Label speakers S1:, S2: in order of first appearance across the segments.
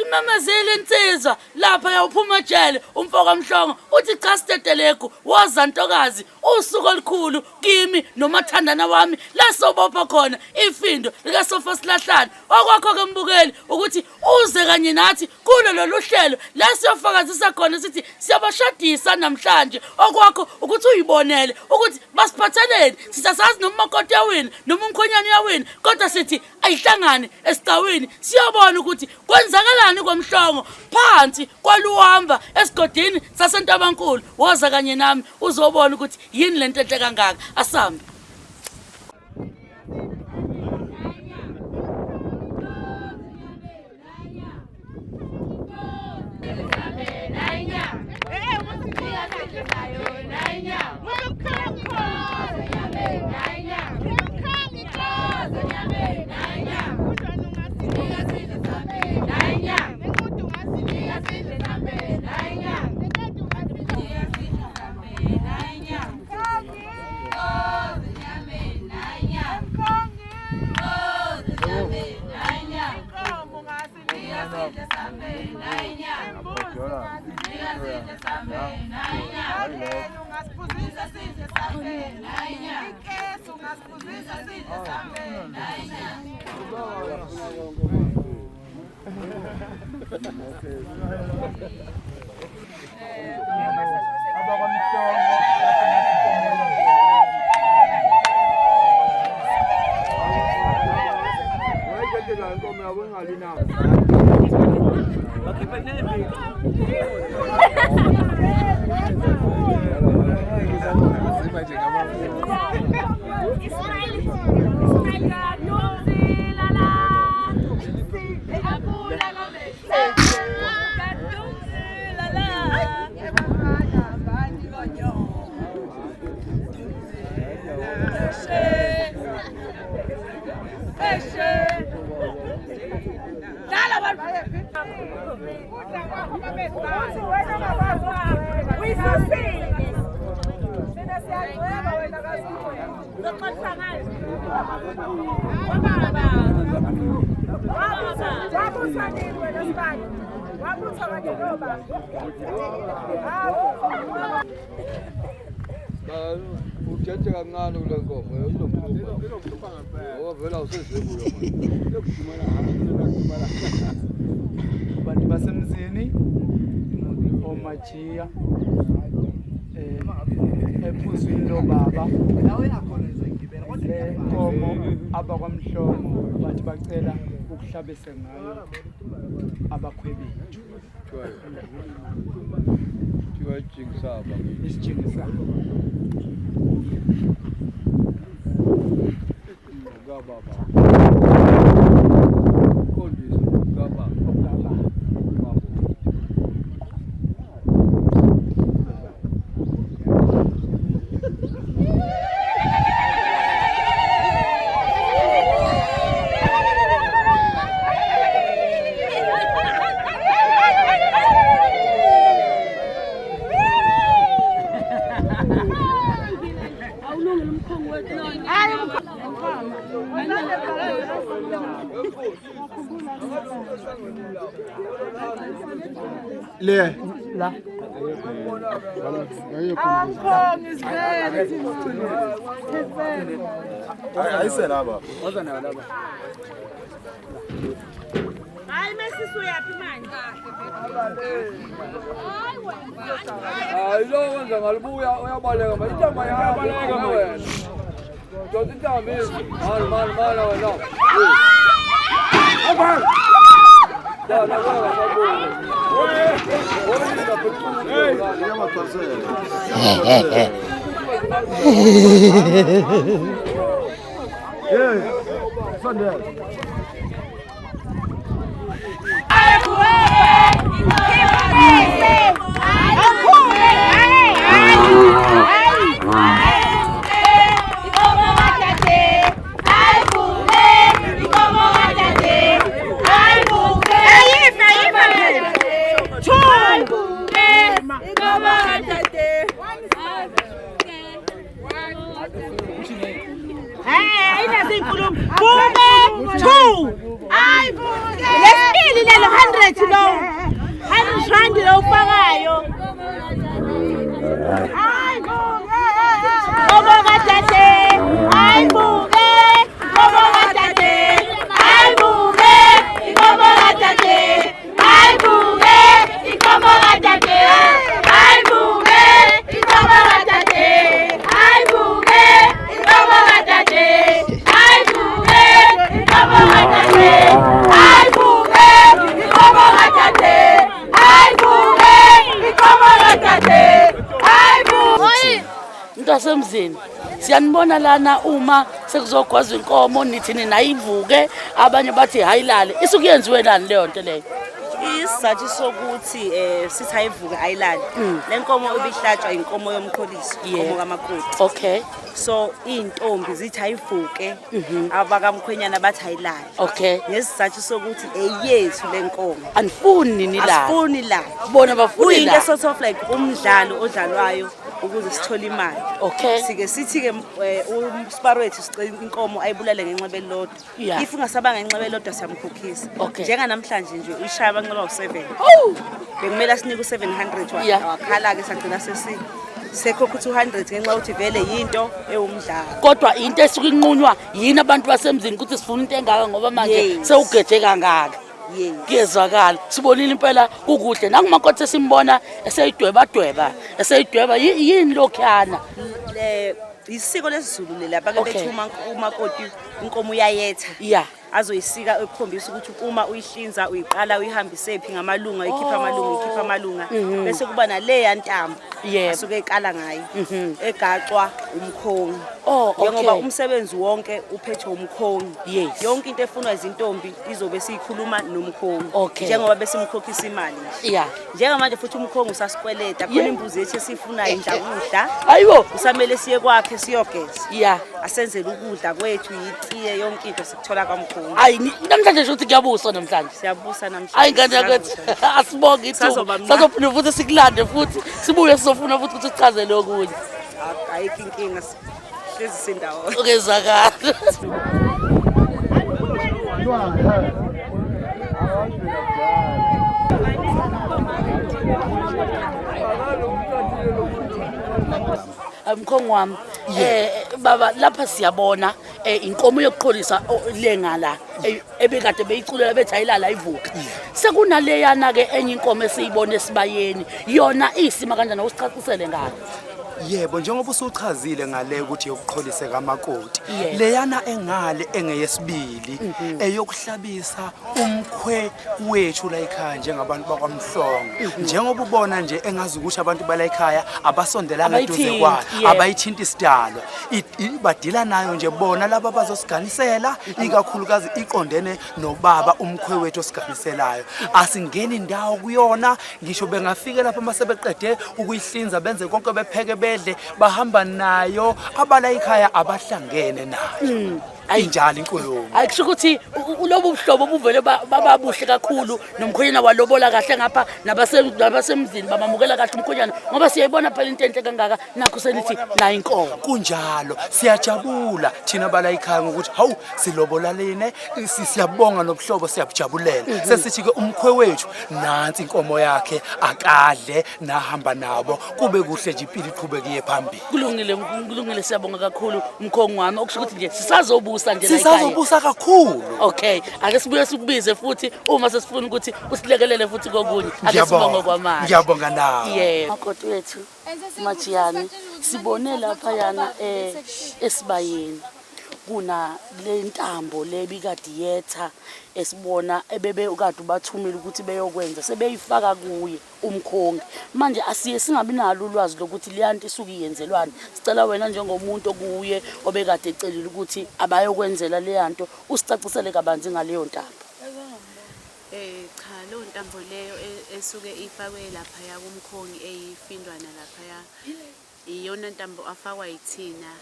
S1: imemezile insizwa lapha yawuphuma ejele umfoka Mhlongo uthi cha Steteleko woza ntokazi usuku olukhulu kimi nomathandana wami la sobopha khona ifindo lika Sofa Silahlane okwakho ke mbukeli ukuthi uze kanye nathi kulo lolu hlelo la siyofakazisa khona sithi siyabashadisa namhlanje okwakho ukuthi uyibonele ukuthi basiphatheleni sisasazi nomakoti yawini noma umkhonyane yawini kodwa sithi ayihlangane esicawini siyabona ukuthi kwenzakalani kwaMhlongo phansi kwaluhamba esigodini saseNtabankulu woza kanye nami uzobona ukuthi yini lento enhle kangaka asambe
S2: Uthethe kancane kule nkomo uzokhupha ngoba vela usezibuyo
S3: abantu basemzini omajiya ephuzwini lobaba inkomo abakwaMhlongo bathi bacela ukuhlabise ngayo abakhwebethu
S2: Jingisaba
S3: isijingisaba
S2: baba kondisi baba
S3: le la
S2: ayiselaba
S3: wazana laba
S4: hayi mesisi uyapi manje
S2: hayi lo wenza ngalibuya uyabaleka manje intamba yabaleka wena Dodi intamba mala wena Abang Ya na wala mabuya
S4: Hey, ina zinkulumo. Bume 2. Ay, buke. Usalile lo 100 lo. 100 rand lo ufakayo. Ngoba katate. Ayibuke. Ngoba katate. Ayibuke. Ngoba katate. Ayibuke. Ngoba katate. Ayibuke. Ngoba katate. Ayibuke. Ngoba katate. Ayibuke. Ngoba katate. Ayibuke. Ngoba katate. Ayibuke. Ngoba katate. Ayibuke.
S1: Mntasemzini siyanibona lana uma sekuzogwazwa inkomo nithi nina ivuke abanye bathi hayilale isukuyenziwe nani leyo nto leyo
S5: Isizathu sokuthi sithi ayivuke ayilali lenkomo ibihlatshwa inkomo yomqholiso inkomo kamakoti
S1: okay
S5: so intombi zithi ayivuke abakamkhwenyana bathi ayilali
S1: okay
S5: ngesizathu sokuthi eyethu lenkomo
S1: anifuni nila
S5: asifuni la
S1: bona bafuni
S5: kuyinto
S1: la
S5: sort of like umdlalo odlalwayo ukuze sithole imali
S1: okay
S5: sike sithi ke uSparo wethu sicela inkomo ayibulale ngenxeba elilodwa
S1: Yeah.
S5: if ungasabanga ngenxeba elilodwa siyamkhokhisa
S1: Okay.
S5: njenga namhlanje nje uyishaya abanqoba u7
S1: oh
S5: bekumele asinike u700
S1: Yeah.
S5: wakhala ke sagcina sekhokha u200 ngenxa ukuthi vele yinto ewumdlalo
S1: kodwa into esuke inqunywa yini abantu basemzini ukuthi sifuna into engaka ngoba manje
S5: Yes.
S1: sewugeje kangaka
S5: yes
S1: kuyezwakala sibonile impela kukuhle nangumakoti simbona eseyidweba yini lokhana
S5: isiko lesizulu lela bake
S1: Okay.
S5: bethi umakoti inkomo uyayetha
S1: yeah
S5: azoyisika ekukhombisa ukuthi uma uyihlinza uyiqala uyihambise phi ngamalunga uyikhipha amalunga bese kuba nale yantambo
S1: Yebo.
S5: asuke eqala ngayo egacwa umkhongi
S1: Oh, okay.
S5: njengoba umsebenzi wonke uphethwe umkhongi
S1: Yes.
S5: yonke into efunwa izintombi izobe siyikhuluma nomkhongi
S1: Okay.
S5: njengoba besimkhokhisa imali nje
S1: yeah
S5: njengamanje futhi umkhongi usasikweleta khona
S1: Yeah.
S5: imbuzi yethu esifunayo indlakudla
S1: ayibo
S5: kusamele siye kwakhe siyogeza
S1: yeah
S5: asenzele ukudla kwethu yitiye yonke into sikuthola kamkhulu
S1: ayi namhlanje nje uthi kuyabusa namhlanje
S5: siyabusa namhlanje
S1: ayi ngane yakwethu asibonge ithuba
S5: Sazoba mnandi.
S1: sazophinde futhi sikulande futhi sibuye sizofuna futhi ukuthi sichazele okunye
S5: ayikho inkinga hlezi sindawo
S1: okezakala mkhongo wami baba lapha siyabona inkomo yokuqholisa lengala ebekade beyiculela bethi ayilala ivuka sekunaleyana ke enye inkomo esiyibona esibayeni yona isima kanjani usichacisele ngayo
S3: Yebo njengoba usuchazile ngale ukuthi yokuqholise kamakoti
S1: Yes.
S3: leyana engale engeyesibili eyokuhlabisa umkhwe wethu la ekhaya njengabantu bakwaMhlongo njengoba ubona nje engazi ukuthi abantu bala ekhaya abasondelanga duze
S1: Abayithinti,
S3: kwayo
S1: yeah.
S3: abayithinta isidalo badila nayo nje bona laba bazosiganisela ikakhulukazi iqondene nobaba umkhwe wethu osiganiselayo asingeni indawo kuyona ngisho bengafika lapha masebeqede ukuyihlinza benze konke bepheke bedle bahamba nayo abala ekhaya abahlangene nayo ayinjalo inkulumo
S1: ayikusho ukuthi lobu buhlobo buvele bababuhle kakhulu nomkhonyana walobola kahle ngapha nabasemzini bamamukela kahle umkhonyana ngoba siyayibona phela into enhle kangaka nakho senithi nayo inkomo
S3: kunjalo siyajabula thina bala ekhaya ngokuthi hawu silobolalene siyabonga nobuhlobo siyabujabulela sesithi ke umkhwe wethu nansi inkomo yakhe akadle nahamba nabo kube kuhle nje impilo iqhubeke iye phambili
S1: kulungile siyabonga kakhulu umkhongo wami okusho ukuthi nje sisazobusa nje la ekhaya
S3: sisazobusa kakhulu
S1: okay ake sibuye sikubize futhi uma sesifuna ukuthi usilekelele futhi kokunye ake sibonge kwamanje
S3: ngiyabonga nawe
S1: yeah makoti wethu Majiyani sibone lapha yana esibayeni kuna le ntambo lebikadiyetha esibona ebebe ukade ubathumile ukuthi beyokwenza sebeyifaka kuye umkhongi manje asiye singabi nalo ulwazi lokuthi leyanto isuke iyenzelwane sicela wena njengomuntu okuye obekade ecelile ukuthi abayokwenzela leyanto usicacisele kabanzi ngaleyo ntambo
S6: cha lo ntambo leyo esuke ifakwe lapha ya kumkhongi eyifindwana lapha ya iyona ntambo afakwa yithina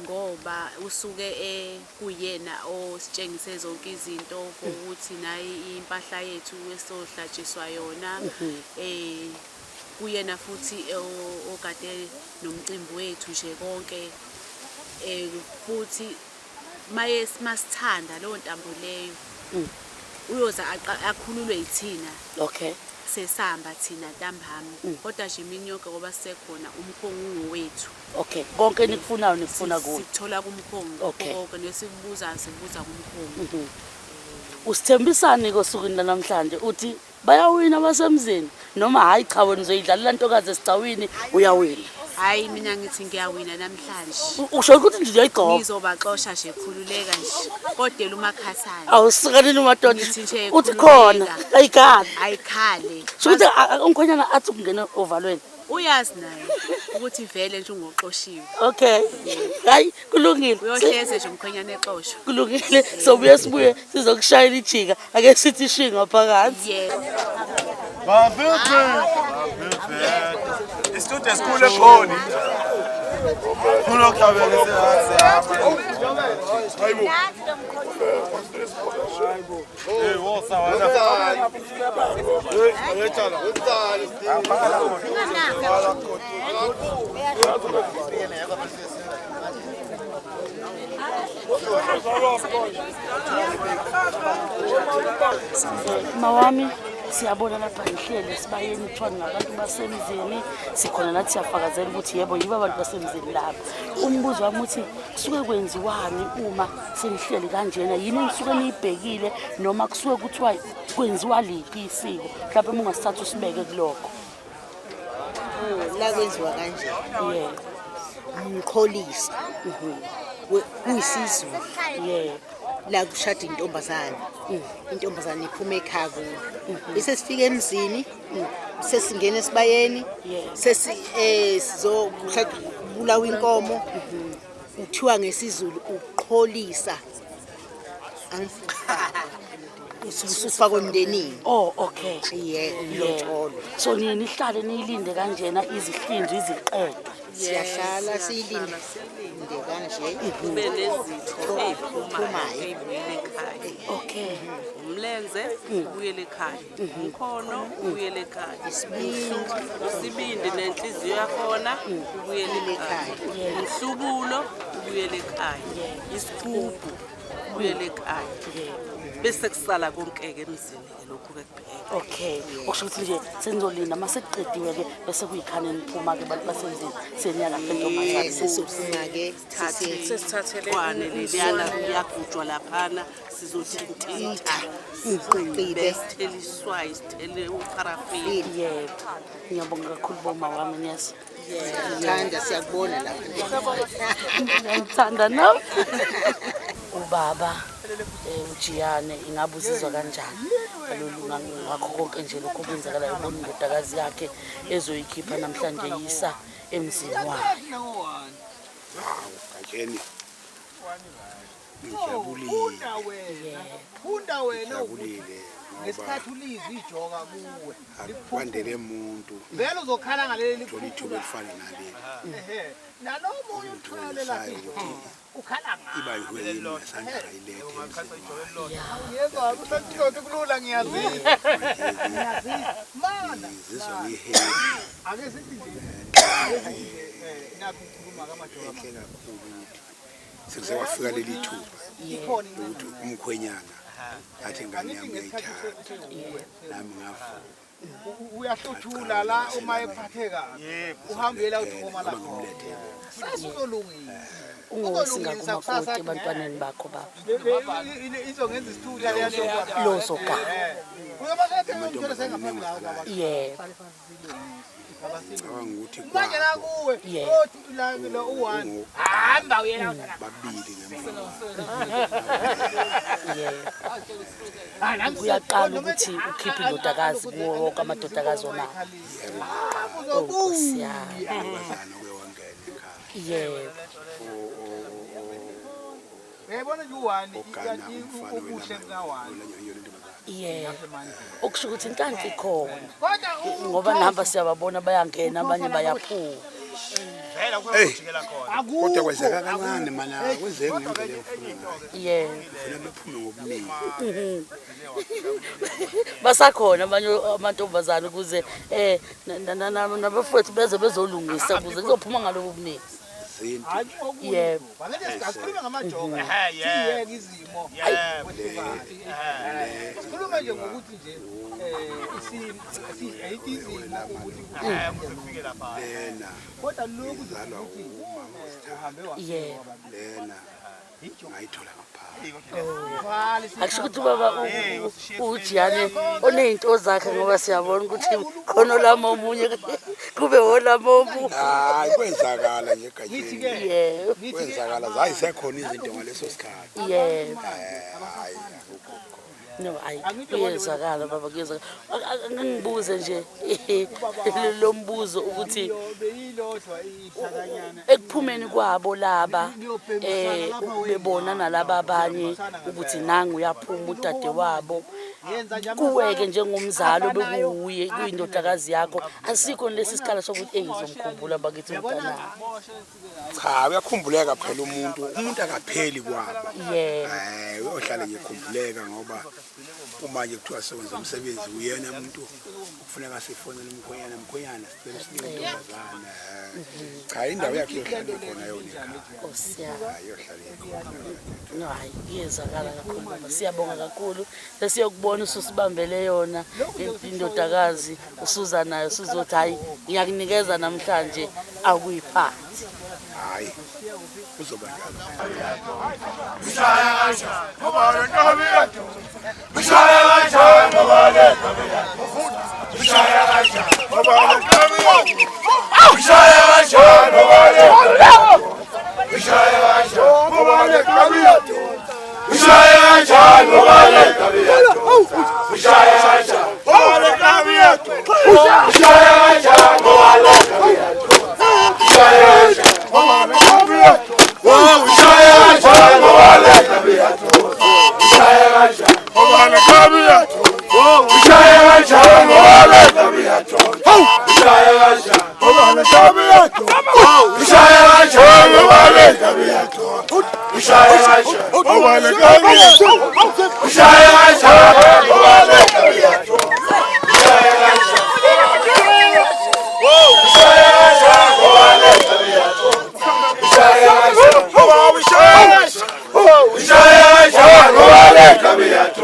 S6: ngoba usuke kuyena ositshengise zonke izinto ukuthi nayi impahla yethu esohlatshiswa yona kuyena futhi okade nomcimbi wethu nje konke futhi maye masithanda lo ntambo leyo uyoza akhululwe yithina
S1: Okay.
S6: sesamba thina ntambama kodwa nje imini yonke ngoba sisekhona umkhongi ungowethu
S1: Okay. Konke nikufunayo nikufuna kuyo.
S6: sithola kumkhongi
S1: Okay.
S6: konke nesikubuza sibuza kumkhongi
S1: Usithembisani kosukwini namhlanje uthi bayawina abasemzini noma hayi cha wena uzoyidlalela ntokazi esicawini uyawina.
S6: hayi mina ngithi ngiyawina namhlanje
S1: Usho ukuthi nje uyayigcoba.
S6: ngizobaxosha nje khululeka nje kodwa umakhathana
S1: Awusikanini madoda.
S6: Ngithi nje
S1: Uthi khona
S6: khululeka.
S1: ayikade.
S6: ayikhale
S1: Shokuthi umkhonyana athi ukungena ovalweni.
S6: uyazi naye ukuthi vele nje ungoxoshiwe
S1: Okay. Hayi kulungile.
S6: uyohleze nje umkhwenyana exoshwa
S1: Kulungile. Sobuye sibuye sizokushayela ijika. Ake sithi shinga phakathi.
S6: yebo
S7: Isithuthi esikhulu eGoli. Kulo khabele hayibo. Eh wosa wala. Ayethala.
S1: Mawami siyabona lapha ihlelo sibayeni kuthiwa ngabantu basemzini sikhona nathi siyafakazela ukuthi yebo yibo abantu basemzini lapha. Umbuzo wami uthi kusuke kwenziwani uma senihleli kanjena yini nisuke niyibhekile noma kusuke kuthiwa kwenziwa liphi isiko mhlawumbe ungasithatha usibeke kuloko.
S8: La kwenziwa kanje
S1: Yebo.
S8: umkholisa kuyisizwe
S1: Yebo.
S8: la kushada intombazane intombazane iphuma ekhaya kuyo bese sifika emzini sesingena esibayeni sesi sizobulawa inkomo uthiwa ngesizulu uqholisa usufaka emndenini.
S1: Oh okay.
S8: Lotsholo.
S1: So nihlale niyilinde kanjena izihlinzo iziqedwe.
S8: Siyahlala siyilinde kanje
S9: kube nezitho eziphumayo ezibuyele ekhaya.
S1: Okay.
S9: Umlenze ubuyele ekhaya. Umkhono ubuyele ekhaya. Isibindi nenhliziyo yakhona ubuyele ekhaya. Umhlubulo ubuyele ekhaya. Isigubhu ubuyele ekhaya. Bese kusala konke ke emzini lokhu ke kuphela.
S1: Okay. Okusho ukuthi nje senizolinda mase kuqediwe ke bese kuyikhane niphuma ke abantu basenzini seniya lapha entombazane
S8: sesiphuma ke
S9: sesithathele kwane leliyana kuyagujwa laphana sizothinta
S8: siqibe
S9: siteliswa isitele uparafini.
S1: Yebo. Ngiyabonga kakhulu boma wami Nyasi.
S8: Thanda siyakubona lapha.
S1: Ngiyamthanda no. Ubaba uJiyane ingabe uzizwa kanjani ngakho konke nje lokho kwenzakala ubona indodakazi yakhe ezoyikhipha namhlanje yisa emzini wayo.
S7: Kajeni. Ngijabulile.
S10: Funda wena
S7: Ngijabulile.
S10: ngesikhathi ulizwe ijoka kuwe.
S7: Likwandele umuntu.
S10: Vele uzokhala ngaleli
S7: Thola ithuba elifana naleli.
S10: naloma uyothalela phi ukhala ngayo.
S7: Iba yihweni ngesandla kayilethe.
S10: Yezwa ukuthi kulula ngiyazini. Mana.
S7: Zizwa ngihele.
S10: Ake sithi nje. Nakho ukukhuluma kamajoka.
S7: Kakhulu ukuthi sekusekwafika leli thuba.
S10: Ikhona
S7: ukuthi umkhwenyana athi ngane yami ngiyithanda nami ngafu
S10: uyahluthula la uma ephatheka uhambela uthoma la sasuzolungile
S1: Ungosinga kumakoti ebantwaneni bakho baba.
S10: izongenza isithutha leya nto
S1: Lozoga.
S10: uyabakhethe umthole sengaphambi lawo baba
S1: Yebo.
S7: ngicabanga ukuthi
S10: manje la kuwe
S1: Yeah.
S10: othi la u1 hamba uyena
S7: babili ngemva
S1: Yebo. Kuyaqala ukuthi ukhiphe indodakazi kuwo wonke amadodakazi onayo.
S10: uzokuyana
S7: abazana kuyewangena ekhaya
S1: Yebo.
S10: uyabona nje u1
S7: ogana umfana
S10: ubuhle buka1
S1: Yebo. Okusho ukuthi inhlanhla ikhona.
S10: kodwa
S1: Ngoba nahamba siyababona bayangena abanye bayaphuma.
S10: vela kuyojikela khona
S7: kodwa kwenzeka kancane mana kwenzeka ngendlela efuna ngayo
S1: Yebo.
S7: funa bephume ngobuningi
S1: Basakhona abanye amantombazana ukuze nabafowethu beze bezolungisa ukuze kuzophuma ngalobo buningi.
S7: izinto
S1: Yebo.
S10: Bangathi sikhuluma ngamajoka. Siyeke izimo. Sikhuluma nje ngokuthi nje izimo ukuthi kufike lapha. Kodwa lokhu ukuthi uhambe
S7: lena ngayithola
S1: Akusho ukuthi baba uJiyane oneyinto zakhe ngoba siyabona ukuthi khona lama omunye kube wona momu.
S7: Hayi kwenzakala nje egajeni.
S1: Yebo.
S7: Kwenzakala zayisekhona izinto ngaleso sikhathi.
S1: Yebo.
S7: Hayi
S1: No, kuyezakala baba kuyezakala. Angibuze nje lo mbuzo ukuthi ekuphumeni kwabo laba bebona nalaba abanye ukuthi nangu uyaphuma udade wabo kuweke njengomzalo bekuye kuyindodakazi yakho asikho lesi sikhala sokuthi engizomkhumbula bakithi umntana.
S7: Cha uyakhumbuleka phela umuntu akapheli kwabo.
S1: Yebo.
S7: Uyohlala nje ekhumbuleka ngoba uma nje kuthiwa sewenza umsebenzi uyena umuntu kufuneka sifonele umkhonyana sicela sintombazana. Cha indawo yakhe yohlala khona yona ekhaya.
S1: No hayi kuyezakala kakhulu baba siyabonga kakhulu sesiyokubona usibambele yona indodakazi usuza nayo sizothi hayi ngiyakunikeza namhlanje akuyiphathi.
S7: Hayi kuzoba njalo.
S10: Ushaya kanjani ngoba le ntombi yethu. Ushaya kanjani ngoba le ntombi yethu. Ushaya kanjani ngoba le ntombi yethu. Ushaya kanjani ngoba le ntombi yethu. Ushaya kanjani ngoba le ntombi yethu. Ushaya kanjani ngoba le ntombi yethu. Ushaya kanjani ngoba le ntombi yethu. Ushaya kanjani ngoba le ntombi yethu. Ushaya kanjani ngoba le ntombi yethu. Ushaya kanjani ngoba le ntombi yethu. Ushaya kanjani ngoba le ntombi yethu. Ushaya kanjani ngoba le ntombi yethu. Ushaya kanjani ngoba le ntombi yethu. Ushaya kanjani ngoba le ntombi yethu. Ushaya kanjani ngoba le ntombi yethu. Ushaya kanjani ngoba le ntombi yethu. Ushaya kanjani. Ushaya kanjani ngoba le ntombi yethu. Ushaya kanjani ngoba ushaya kanjani. Ushaya kanjani ngoba le ntombi yethu.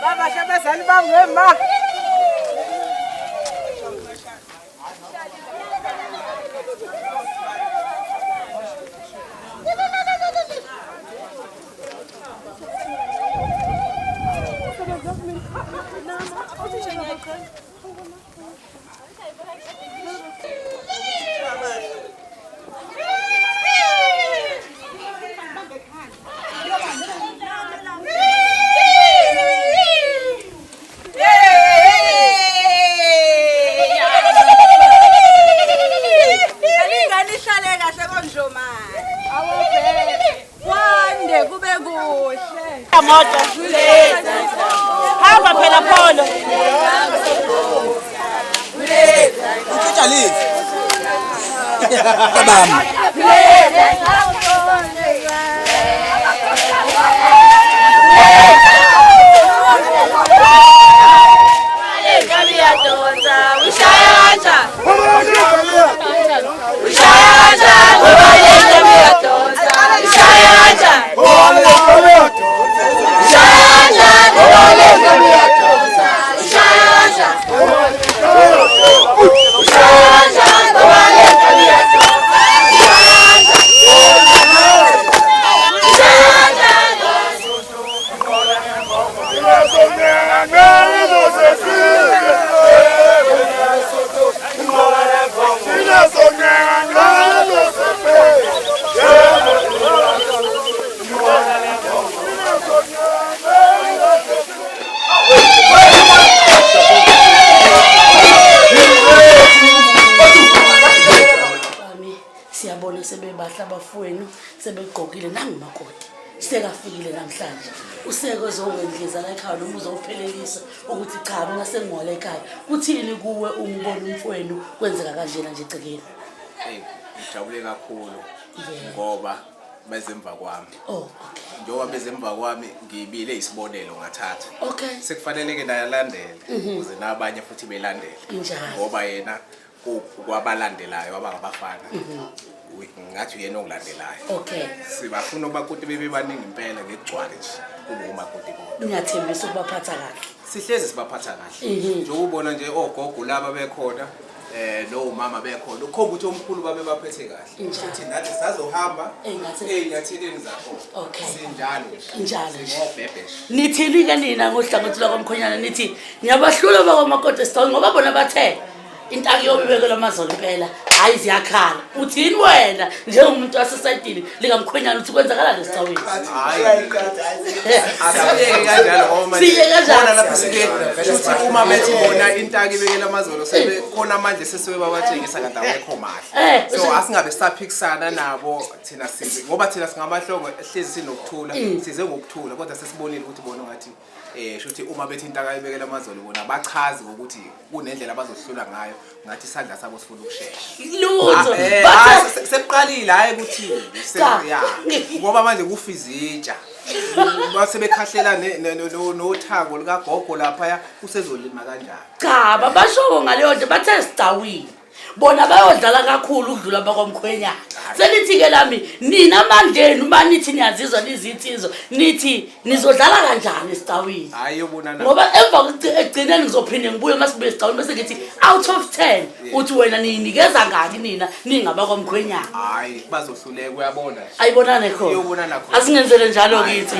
S4: Baba shabazali bangema.
S5: Hamba phela pholo.
S3: Uthatha live. Baba.
S1: Siyabona sebebahla abafowenu sebegqokile nangumakoti Sekafikile namhlanje. Useko ezowendliza la ekhaya noma uzowuphelelisa ukuthi cha mina sengingwala ekhaya. Kuthini kuwe ungibona umfowenu kwenzeka kanjena nje egcekeni?
S11: Hey, ngijabule kakhulu ngoba bezemva kwami.
S1: Oh, okay.
S11: Njengoba bezemva kwami ngibile isibonelo ngathatha.
S1: Okay.
S11: Sekufanele ke ndayalandela ukuze nabanye futhi belandele. Ngoba yena kwabalandelayo abangabafana. Ngathi uyena ongilandelayo.
S1: Okay.
S11: Sibafuna ubakuti bebe baningi impela ngegcwale nje kuma kuti kodwa.
S1: Ngiyathembisa ukubaphatha kahle.
S11: Sihlezi sibaphatha kahle. Nje ubona nje ogogo laba bekhona no mama bekhona ukhomba ukuthi omkhulu babe baphethe kahle. Ukuthi nathi sazohamba ey'nyatheleni zakho.
S1: Okay.
S11: Sinjalo.
S1: Njalo.
S11: Ngobhebheshe.
S1: Nithini ke nina ngohlangothi lwakwamkhonyana nithi niyabahlula bakwamakoti Stone ngoba bona bathe intaki yobibekela amazolo impela hayi ziyakhala. Uthini wena njengomuntu wasesayidini likamkhonyana uthi kwenzakala lesicawini?
S11: Hayi asiyeke kanjalo ngoba manje khona lapha sike futhi uma bethi bona intaki ibekela amazolo sebe khona manje sesiwe babatshengisa kanti awekho mahle. So asingabe sisaphikisana nabo thina size ngoba thina singamahlongo ehlezi sinokuthula size ngokuthula kodwa sesibonile ukuthi bona ngathi shuthi uma bethi intaka ibekela amazolo bona bachazi ukuthi kunendlela abazohlula ngayo ngathi isandla sabo sifuna ukushesha.
S1: Lutho
S11: Seqalile hayi ukuthi ngoba manje kufizitsha base bekhahlela nothango lika gogo lapha usezolima kanjani.
S1: Cha babasho ngaleyo nto bathe sicawini. Bona bayodlala kakhulu ukudlula bakwamkhwenyana. Selithi ke lami nina manje uma nithi niyazizwa nizinsizwa nithi nizodlala kanjani esicawini?
S11: Hayi yobona na.
S1: Ngoba emva egcineni ngizophinde ngibuye masibe esicawini bese ngithi out of 10 uthi wena ninikeza ngaki nina ningabakwamkhwenyana.
S11: Hayi bazohluleka uyabona.
S1: Ayibonane khona.
S11: Uyobona nakho.
S1: Asingenzele njalo kithi.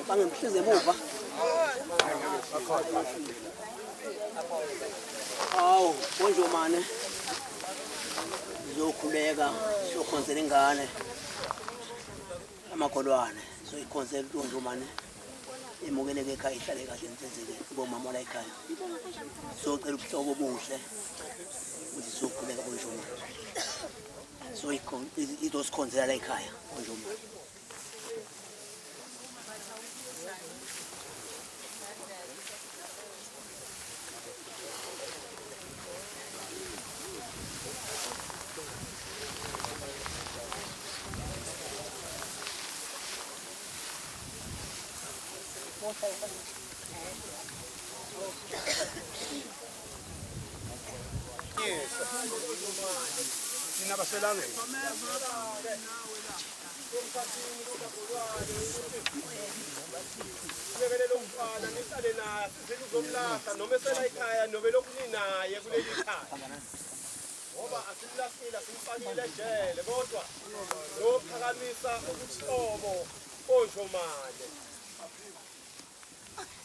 S12: Bangimhlize emuva. Awu, bonjour mane. Sizokhuleka, sizokhonzela ingane. Amakholwane, sizoyikhonzela bonjour mane. Emukeleke ekhaya ihlale kahle ntsenzeke bomama la ekhaya. Sizocela ubuhlobo obuhle. Ukuthi sizokhuleka bonjour mane. Izosikhonzela la ekhaya bonjour mane.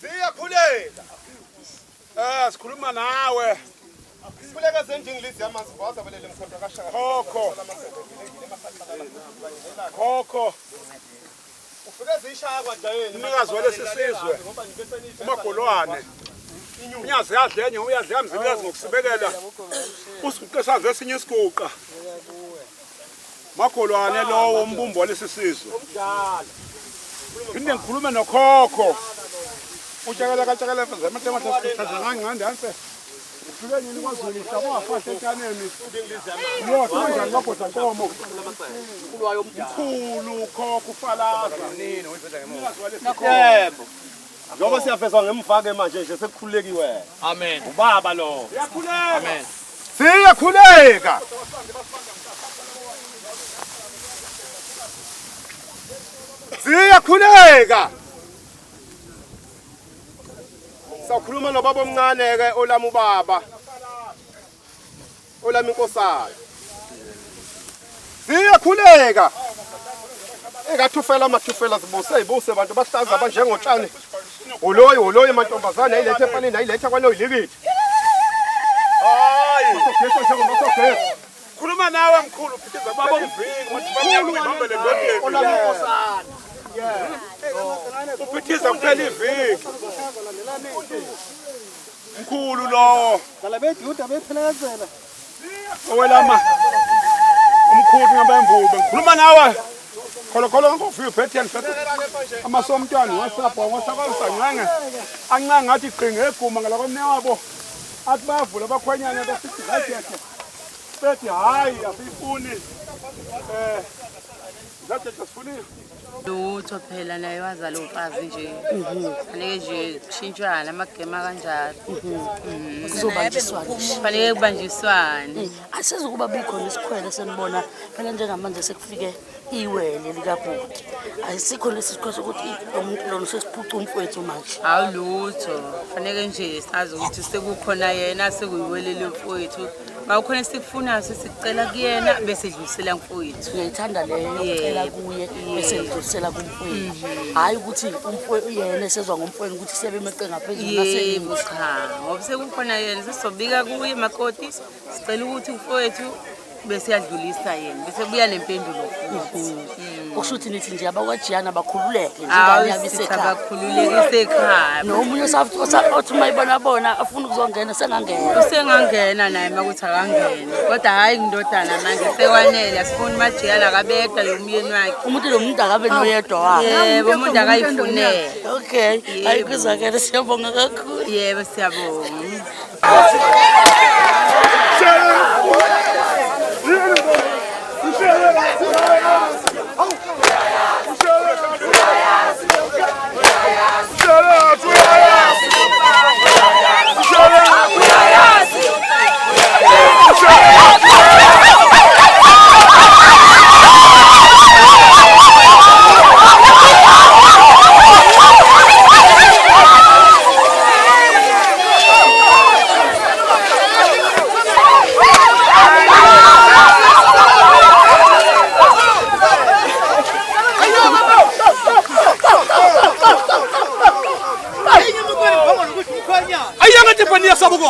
S10: Ziyakhuleka. Sikhuluma nawe. Sikhuleka zenjingilisi yamanzi baza belele mkhonto kaShaka. Khokho. Ufike zishaya kwadayeni. Umnikazi walesi sizwe. Umagolwane. Unyazi yadlenye uyadla mzimkazi ngokusibekela. Usiguqesa ngesinye isiguqa. Magolwane lowo umbumbo walesi sizwe. Phinde ngikhulume nokhokho. Utshakela katshakela zematemathisi ngangqandi anse. Ufike nini kwaZulu hlabo wafahle ekaneni. Lo kanjani bagoda nkomo. Mkhulu khokho ufalaza. Nini uyiveza ngemuva. Yebo. Ngoba siyafezwa ngemva manje nje sekukhululekiwe. Amen. Ubaba lo. Siyakhuleka. Amen. Siyakhuleka. Siyakhuleka. Sakhuluma nobaba omncane ke olami ubaba. Olami inkosana. Siyakhuleka. Ekathufela amathufela zibuse abantu bahlaza abanjengotshani. Oloyi mantombazana ayilethe efanele ayiletha kwanoyilikithi. Hayi. Khuluma nawe mkhulu phithiza baba umviki wathi bamnyakubambele ndodeni. Olami inkosana. Uphithiza kuphela iviki. Mkhulu lo. Dala bejuda bephelezela. Owelama. Umkhulu ngabemvube. Ngikhuluma nawe. Kholo ngofika uPetian fethu. Amasomntwana wasapha ngosakwasangqanga. Anqanga ngathi qinge eguma ngala kwemnewabo. Athi bayavula abakhwenyana besithi hayi yakhe. Bethi hayi asifuni. Zathi sifuni.
S6: Lutho phela naye wazala umfazi nje. Fanele nje kushintshwana amagema kanjalo.
S1: Kuzobanjiswana.
S6: Fanele kubanjiswane.
S1: Asizukuba bikhona isikhwele senibona phela njengamanje sekufike iwele likabhuti. Ayisikho lesisikhoso ukuthi umuntu lona sesiphuca umfowethu manje.
S6: Hawu lutho. Fanele nje sazi ukuthi sekukhona yena sekuyiwelele umfowethu. Bawukhona sikufunayo sisicela kuyena bese dlulisela mfowethu.
S1: Ngiyithanda leyo kucela kuye bese dlulisela kumfowethu. Hayi ukuthi umfowethu yena esezwa ngomfowethu ukuthi sebemeqe ngaphezulu
S6: naseyini cha. Ngoba sekukhona yena sisobika kuye makoti sicela ukuthi umfowethu bese yadlulisa yena bese buya nempendulo futhi.
S1: Ukushuthi nithi nje abakwajiyana bakhululeke njengani yabisekhaya.
S6: Abakhululekise ekhaya.
S1: Nomunye othi mayibona bona afuna ukuzongena sengangena.
S6: Usengangena naye makuthi akangena. Kodwa hayi ngindodana manje sekwanele asifuni majiyana kabedwa yomyeni wakhe.
S1: Umuntu lo muntu akabe noyedwa wakhe.
S6: Yebo umuntu akayifunele.
S1: Okay. Hayi kuzakela siyabonga kakhulu.
S6: Yebo siyabonga.
S13: Ayangathi bani yasabuko.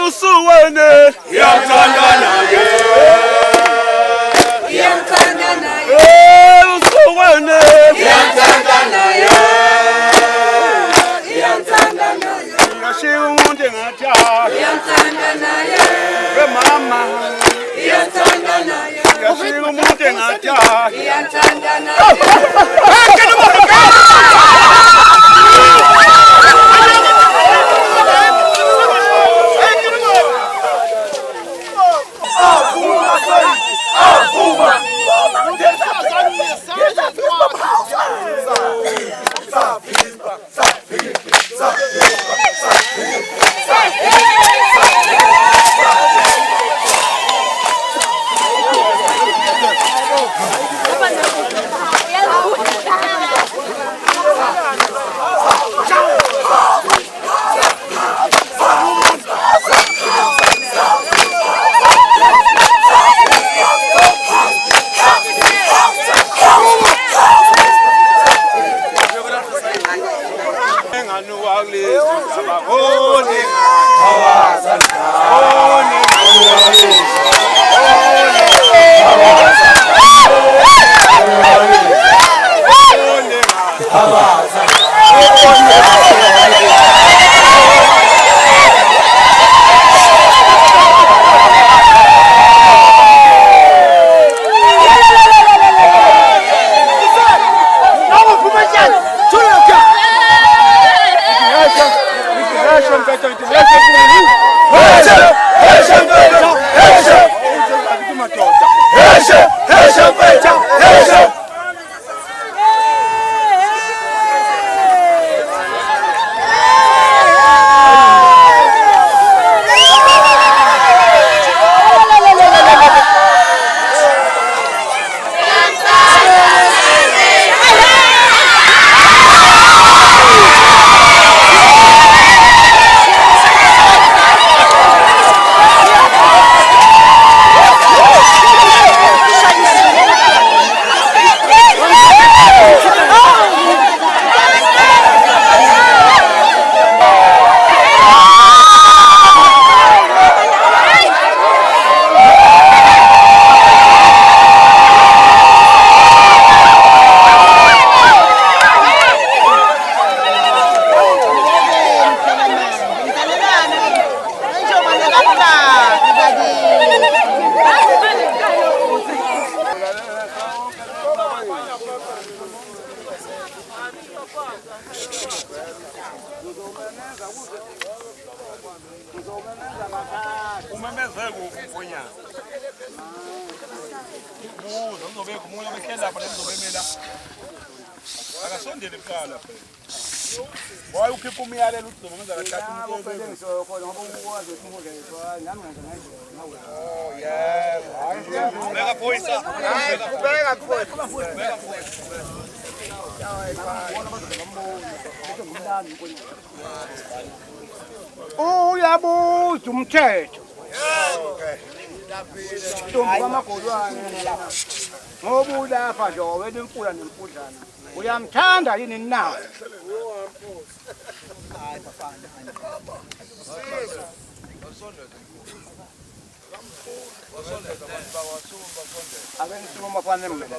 S10: Usuwene yamthanda naye.
S14: Yamthanda naye.
S10: Usuwene
S14: yamthanda naye. Yamthanda naye.
S10: Yashiya umuntu engathi
S14: yamthanda naye.
S10: Mama
S14: yamthanda naye.
S10: Yashiya umuntu engathi
S14: yamthanda naye.
S10: Uyabuza umthetho. Ngoba ulapha nje wena imfula nemfudlana. Uyamthanda yini na? Hayi bafana. Abengisuma fana mina.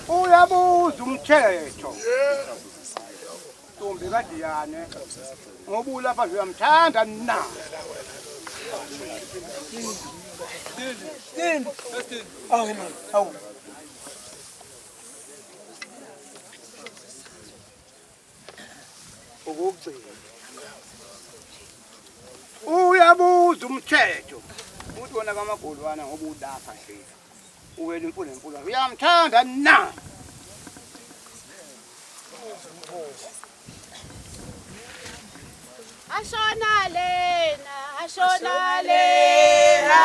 S10: Uyabuza umthetho. Ntombi kaDiyane ngoba ulapha nje uyamthanda na? Awu. Ukugcina. Uyabuza umthetho. Uthi wona kaMagolwane ngoba ulapha nje. Uwela imfula nemfula. Uyamthanda na?
S4: Ashona lena, ashona lena.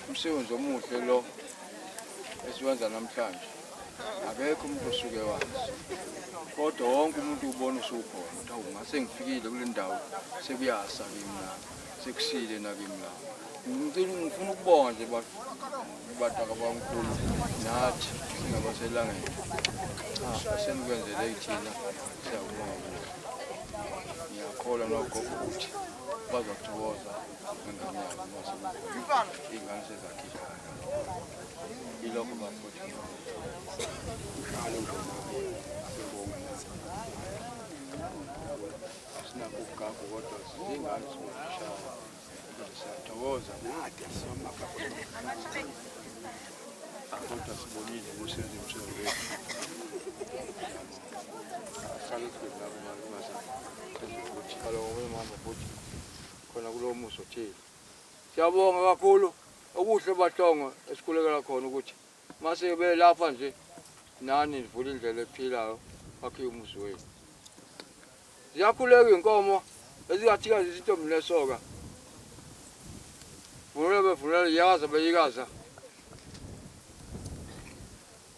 S2: Umsebenzi omuhle lo siwenza namhlanje akekho umuntu osuke wazi kodwa wonke umuntu ubona usukhona ukuthi awu ngase ngifikile kule ndawo sekuyasa kimi la sekusile nakimi la ngifuna ukubonga nje bataka bankulu nathi singabaselangeni asenikwenzele ithina siyabonga ngiyakholwa nogogo ukuthi bazothokoza ingane sezakhipha ilokho bafuthi sinakugagu kodwa zingane zishaya siyathokoza nathi asoma kodwa sibonile umsebenzi wethu khona kulo muso thile siyabonga kakhulu okuhle bahlongo esikhulekela khona ukuthi mase belapha nje nani nivula indlela ephilayo akhe umuzi wethu ziyakhuleka inkomo ezingathika izintombi lesoka vunela yaza beyikaza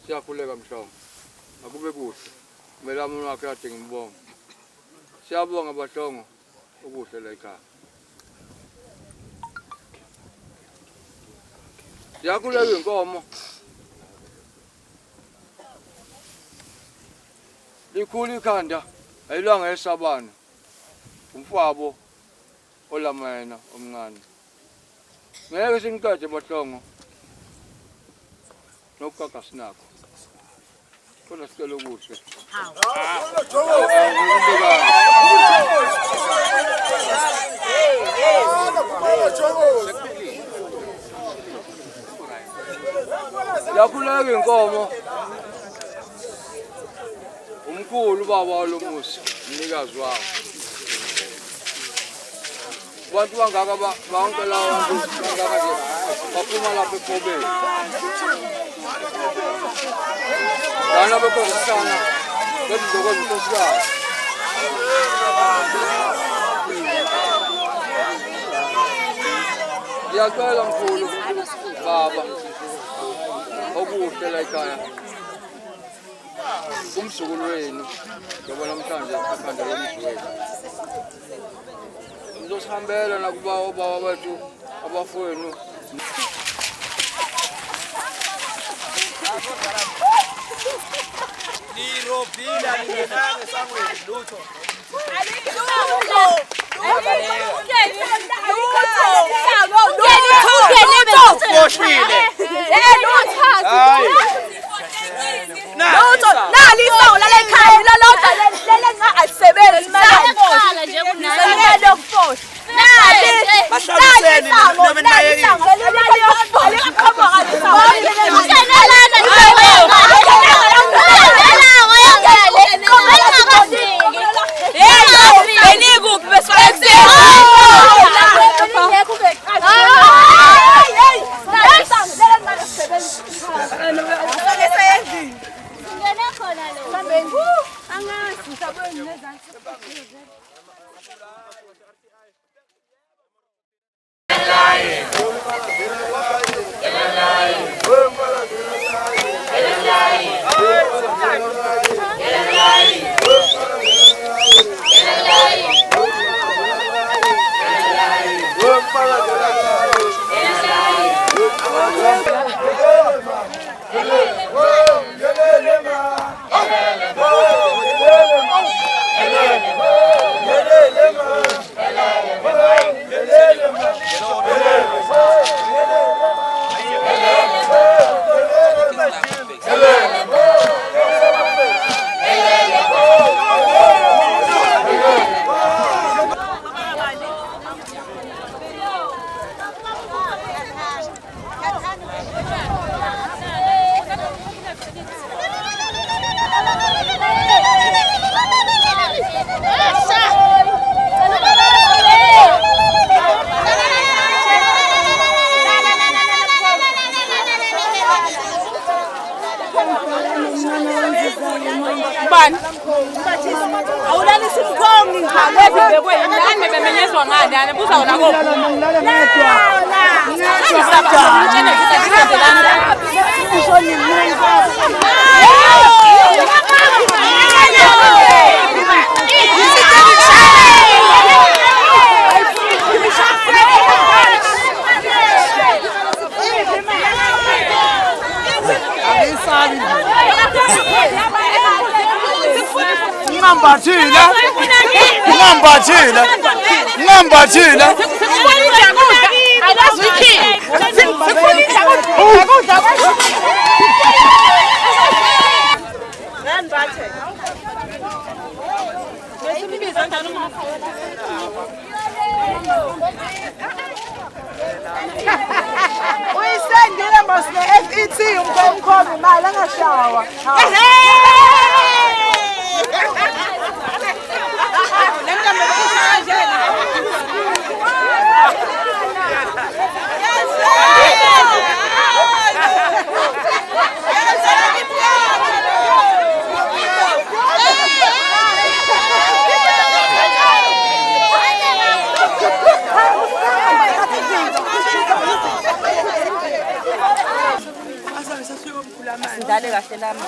S2: siyakhuleka mhlongo akube kuhle kumele umuntu wakhe ade ngimbonga siyabonga bahlongo okuhle la ekhaya siyakhuleka inkomo likhulu ikhanda ayilanga esabana umfabo olamayena omncane ngeke singiqede bahlongo nokukaka sinakho kodwa sicela ukuthi yakhuleka inkomo umkhulu baba walomusi umnikazi wawo abantu bangaka bonke lawo bangaka nje baphuma lapha ekhobeni lana bekhosana bezizokwenza inkosikazi ngiyacela mkhulu baba okuhle la ekhaya umzukulu wenu ngoba namhlanje akhanda lomzi wenu ngizosihambela nakuba obaba bethu abafowenu
S13: nirobhila ningenanga sangweni lutho
S4: Bani? Awulani simkhongi ngikhambe ngibekwe yini bemenyezwa ngani yana buza wona ko. Ngedwa. Ngedwa. Uyisendile mosine FET umkhomkhombe imali angashawa.
S5: Dale kahle lama.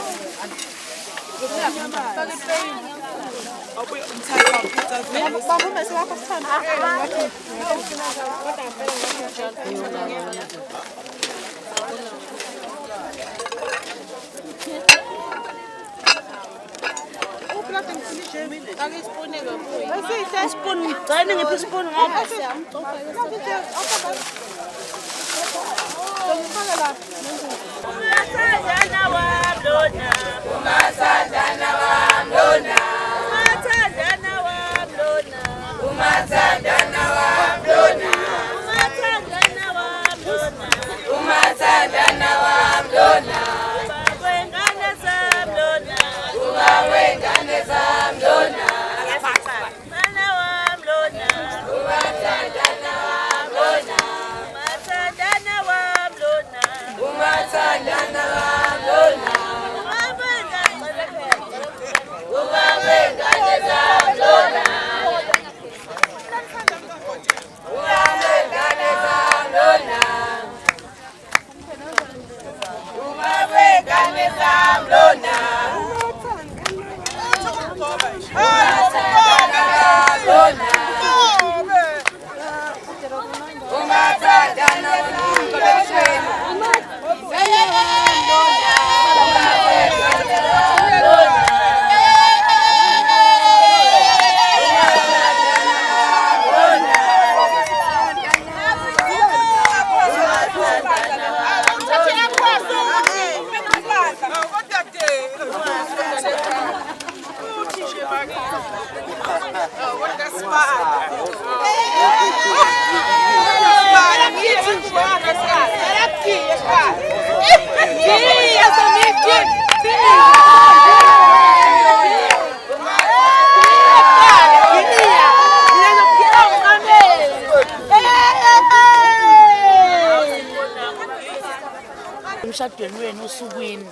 S1: Emshadweni wenu usukwini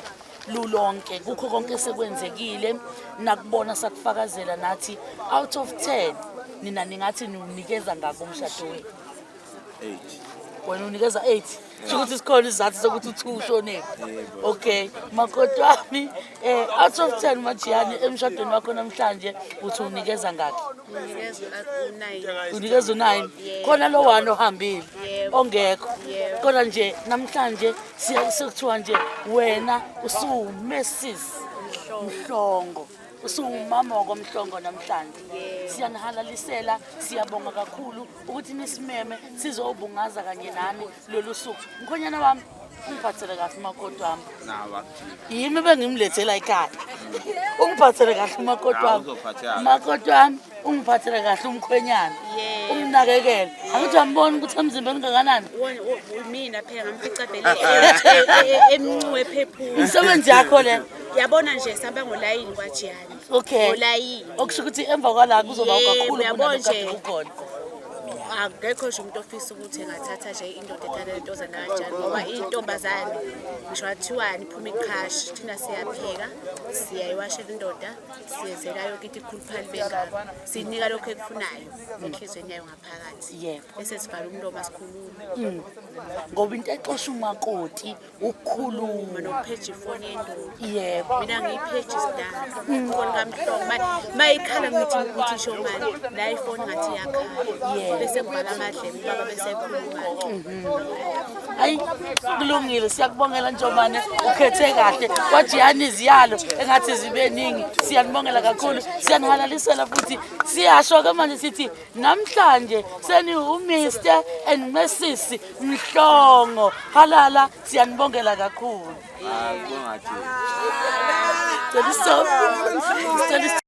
S1: lulonke kukho konke sekwenzekile nakubona sakufakazela nathi out of 10 nina ningathi ninikeza ngakho umshado wenu 8 wena unikeza 8 ukuthi sikhona izathu sokuthi u2 ushone okay makoti wami out of 10 majiyani emshadweni wakho namhlanje uthi unikeza ngakho unikeza 9 khona lo one ohambile ongekho kodwa nje namhlanje siyakuthiwa nje wena usuMrs Mhlongo usumama wakomhlongo namhlanje siyanihalalisela siyabonga kakhulu ukuthi nisimeme sizobungaza kanye nami lolu suku mkhonyana wami ungiphathele kahle makoti wami yimi bengimlethela ekhaya ungiphathele kahle makoti wami ungiphathele kahle umkhwenyana umnakekele angithi ambona ukuthi emzimbeni ungakanani
S6: mina phela ngamphicabhele emncwe phephu
S1: umsebenzi yakho le
S6: yabona nje sihamba ngolayini kwaJiyani
S1: okay
S6: ngolayini
S1: okusho ukuthi emva kwala kuzoba kakhulu
S6: yabona nje akekho nje umuntu ofisa ukuthi engathatha nje indoda ethatha intozana kanjani ngoba intombazane ngisho athiwani iphuma ikhashi thina siyapheka siyayiwashela indoda siyenzela yonke into ikhuluphali bengalo sinika lokho ekufunayo enhlizweni yayo ngaphakathi bese sivala umlomo asikhuluma
S1: ngoba into exosha umakoti ukukhuluma
S6: nokupheja ifoni yendoda mina ngiyipheja isidala ifoni kaMhlongo mayikhala ngithi shomani la ifoni ngathi yakhala bese ngibala amadlebe baba bese ekhuluma
S1: hayi kulungile siyakubongela Ntombane ukhethe kahle kwajiyani ziyalo engathi zibeningi siyanibongela kakhulu siyanihalalisela futhi siyasho ke manje sithi namhlanje seni uMr and Mrs Mhlongo halala siyanibongela kakhulu
S13: Akubongathi.
S1: Stop.